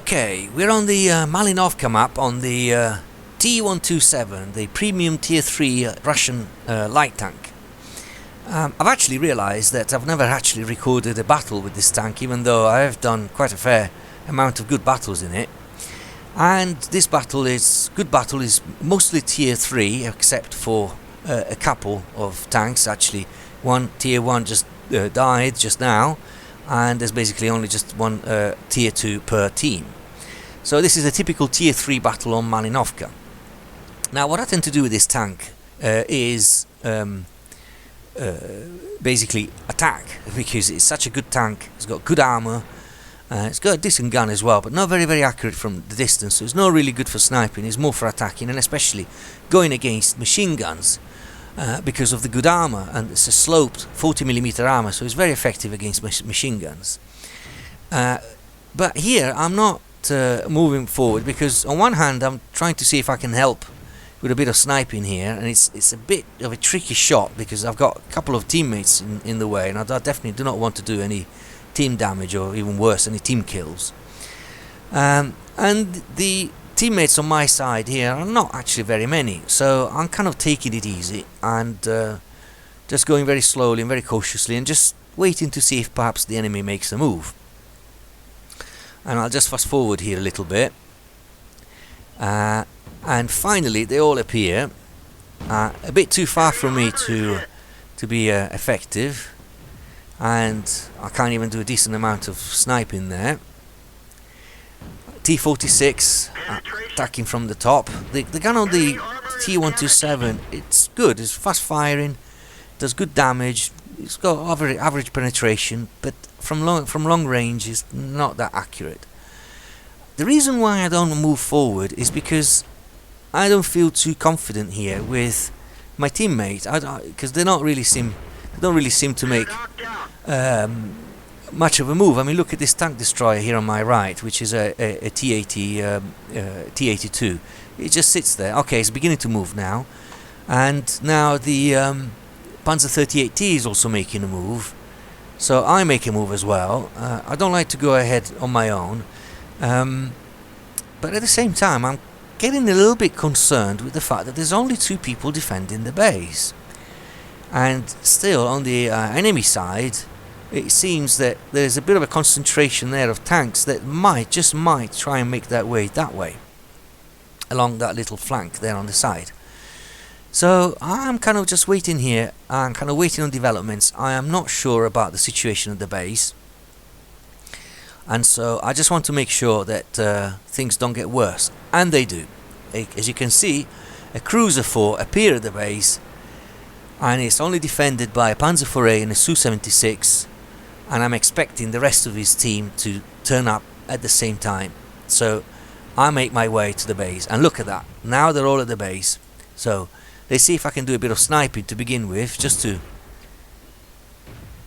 Okay, we're on the Malinovka map on the T-127, the premium tier 3 Russian light tank. I've actually realised that I've never actually recorded a battle with this tank, even though I have done quite a fair amount of good battles in it. And this good battle is mostly tier 3, except for a couple of tanks. Actually, one tier 1 just died just now, and there's basically only just one tier 2 per team. So this is a typical tier 3 battle on Malinovka. Now what I tend to do with this tank is basically attack, because it's such a good tank. It's got good armour, it's got a decent gun as well, but not very accurate from the distance, so it's not really good for sniping. It's more for attacking, and especially going against machine guns, because of the good armour, and it's a sloped 40mm armour, so it's very effective against machine guns. But here I'm not moving forward, because on one hand I'm trying to see if I can help with a bit of sniping here, and it's a bit of a tricky shot because I've got a couple of teammates in the way, and I definitely do not want to do any team damage, or even worse, any team kills. And the teammates on my side here are not actually very many, so I'm kind of taking it easy and just going very slowly and very cautiously, and just waiting to see if perhaps the enemy makes a move. And I'll just fast forward here a little bit, and finally they all appear, a bit too far from me to be effective, and I can't even do a decent amount of sniping there. T-46 attacking from the top. The gun on the T-127, it's good, it's fast firing, does good damage, it's got average penetration, but from long range is not that accurate. The reason why I don't move forward is because I don't feel too confident here with my teammate, because they don't really seem to make much of a move. I mean, look at this tank destroyer here on my right, which is a T-82. It just sits there. Okay, it's beginning to move now, and now the Panzer 38T is also making a move, so I make a move as well. I don't like to go ahead on my own, but at the same time I'm getting a little bit concerned with the fact that there's only 2 people defending the base, and still on the enemy side it seems that there's a bit of a concentration there of tanks that just might try and make that way along that little flank there on the side. So I'm kind of just waiting here, I'm kind of waiting on developments. I am not sure about the situation at the base, and so I just want to make sure that things don't get worse, and they do. As you can see, a cruiser 4 appear at the base, and it's only defended by a Panzer 4A and a Su-76, and I'm expecting the rest of his team to turn up at the same time. So I make my way to the base, and look at that, now they're all at the base. So let's see if I can do a bit of sniping to begin with, just to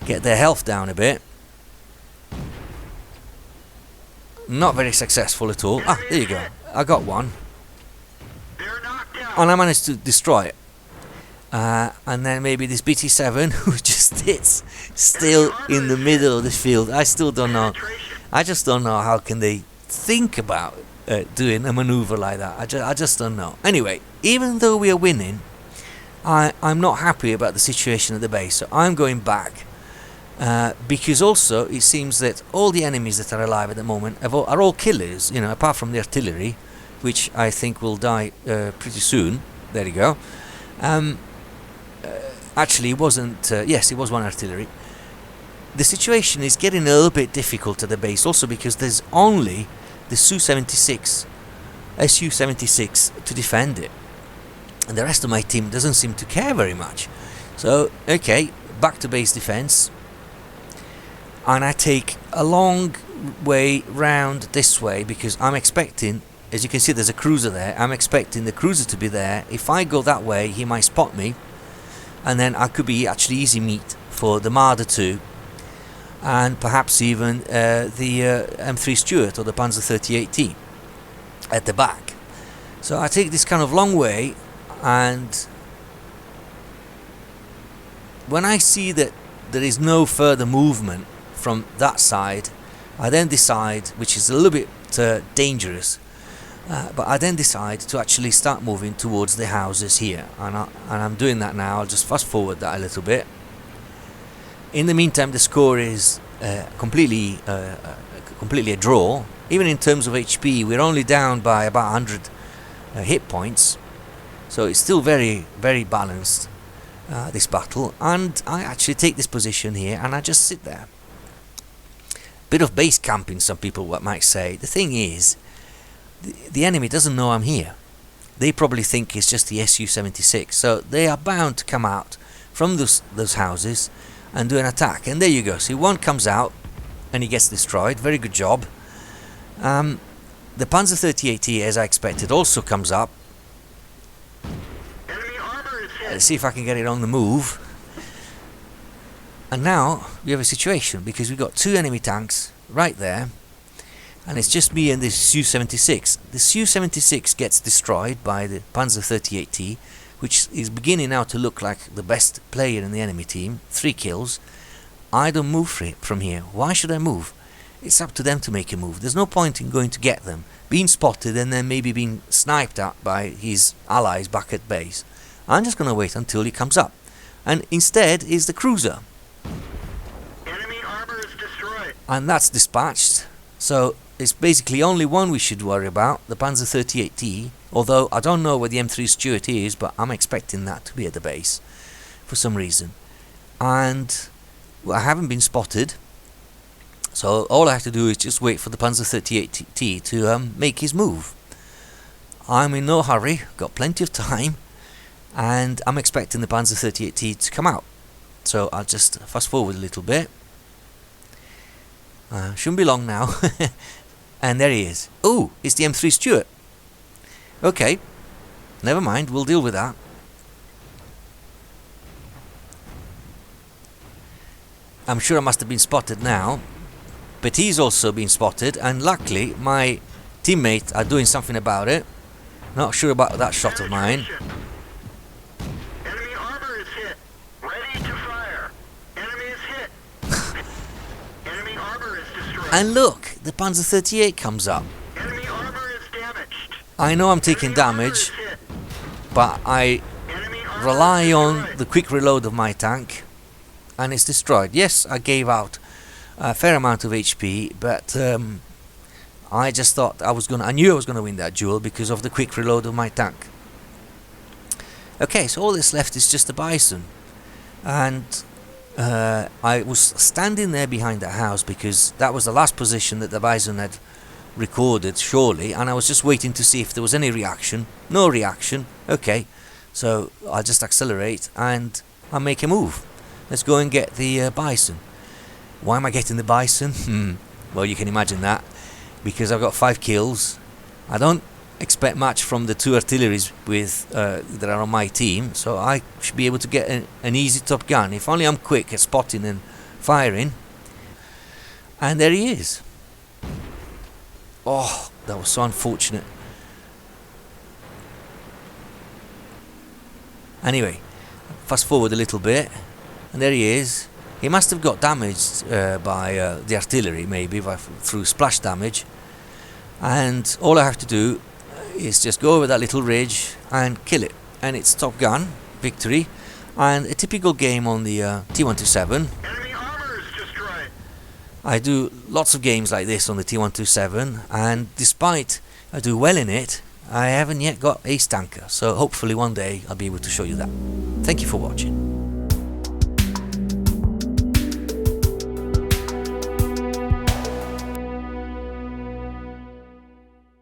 get their health down a bit. Not very successful at all. Ah, there you go, I got one, and I managed to destroy it. And then maybe this BT-7 who just sits still in the middle of the field. I still don't know. I just don't know how can they think about doing a maneuver like that. I just don't know. Anyway, even though we are winning, I'm not happy about the situation at the base, so I'm going back, because also it seems that all the enemies that are alive at the moment are all killers, you know, apart from the artillery, which I think will die pretty soon. There you go. Actually, it wasn't. Yes, it was one artillery. The situation is getting a little bit difficult at the base, also because there's only the Su-76 to defend it, and the rest of my team doesn't seem to care very much. So, okay, back to base defense, and I take a long way round this way, because I'm expecting, as you can see, there's a cruiser there. I'm expecting the cruiser to be there. If I go that way, he might spot me, and then I could be actually easy meat for the Marder 2, and perhaps even the M3 Stuart or the Panzer 38T at the back. So I take this kind of long way, and when I see that there is no further movement from that side, I then decide, which is a little bit dangerous. But I then decide to actually start moving towards the houses here, and I'm doing that now. I'll just fast forward that a little bit. In the meantime, the score is completely a draw. Even in terms of HP, we're only down by about 100 hit points, so it's still very, very balanced, this battle. And I actually take this position here and I just sit there. Bit of base camping, some people might say. The thing is, the enemy doesn't know I'm here. They probably think it's just the Su-76, so they are bound to come out from those houses and do an attack. And there you go. See, one comes out and he gets destroyed. Very good job. The Panzer 38T, as I expected, also comes up. Let's see if I can get it on the move. And now we have a situation, because we've got two enemy tanks right there, and it's just me and this Su-76. The Su-76 gets destroyed by the Panzer 38T, which is beginning now to look like the best player in the enemy team. 3 kills. I don't move from here. Why should I move? It's up to them to make a move. There's no point in going to get them, being spotted and then maybe being sniped at by his allies back at base. I'm just going to wait until he comes up. And instead is the cruiser. Enemy armor is destroyed. And that's dispatched. So it's basically only one we should worry about, the Panzer 38T. Although I don't know where the M3 Stuart is, but I'm expecting that to be at the base for some reason. And I haven't been spotted. So all I have to do is just wait for the Panzer 38T to make his move. I'm in no hurry, got plenty of time, and I'm expecting the Panzer 38T to come out. So I'll just fast forward a little bit. Shouldn't be long now. And there he is. Oh, it's the M3 Stuart. Okay, never mind, we'll deal with that. I'm sure I must have been spotted now, but he's also been spotted, and luckily my teammates are doing something about it. Not sure about that shot of mine. Enemy armor is hit. Ready to fire. Enemy is hit. Enemy armor is destroyed. And look, the Panzer 38 comes up. Enemy armor is damaged. I know I'm taking damage, but I rely on the quick reload of my tank, and it's destroyed. Yes, I gave out a fair amount of HP, but I just thought I knew I was gonna win that duel because of the quick reload of my tank. Okay, so all that's left is just the Bison, and I was standing there behind that house because that was the last position that the Bison had recorded, surely, and I was just waiting to see if there was any reaction. No reaction. Okay, so I'll just accelerate and I'll make a move. Let's go and get the Bison. Why am I getting the Bison? Well, you can imagine that, because I've got 5 kills. I don't expect much from the 2 artilleries that are on my team, so I should be able to get an easy top gun, if only I'm quick at spotting and firing. And there he is. Oh, that was so unfortunate. Anyway, fast forward a little bit, and there he is. He must have got damaged by the artillery, maybe through splash damage. And all I have to do is just go over that little ridge and kill it. And it's Top Gun, victory, and a typical game on the T-127. Enemy armor is destroyed. I do lots of games like this on the T-127, and despite I do well in it, I haven't yet got Ace Tanker. So hopefully one day I'll be able to show you that. Thank you for watching.